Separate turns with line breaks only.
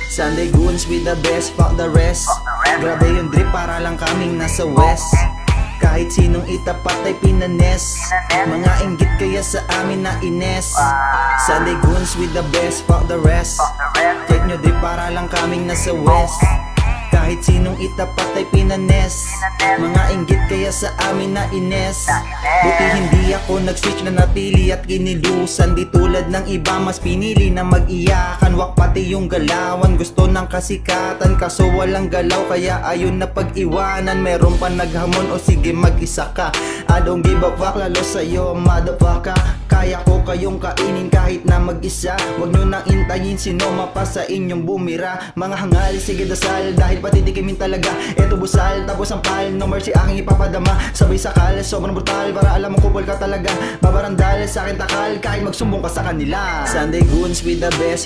Sunday goons with the best, fuck the rest. Grabe yung drip, para lang kaming nasa west. Kahit sinong itapat ay pinanes. Mga inggit kaya sa amin na ines. Sunday goons with the best, fuck the rest. Check nyo drip, para lang kaming nasa west. Kahit sinong itapat ay pinanes. Mga inggit kaya sa amin na ines. Buti hindi ako nag-switch na napili at kinilusan. Di tulad ng iba mas pinili na mag-iyakan. Wak pati yung galawan, gusto ng kasikatan. Kaso walang galaw kaya ayun na pag-iwanan. Meron pa naghamon, o sige mag-isa ka. I don't give a fuck, lalo sa'yo motherfucker. Kaya ko kayong kainin kahit na mag-isa. Huwag nyo nang intayin sino mapa sa inyong bumira. Mga hangal, sige dasal, dahil patitikimin talaga. Eto busal, tapos ang pal, no mercy aking ipapadama. Sabay sakal, sobrang brutal, para alam mo kupol ka talaga. Babarandal, sa akin takal, kahit magsumbong ka sa kanila. Sunday goons with the best,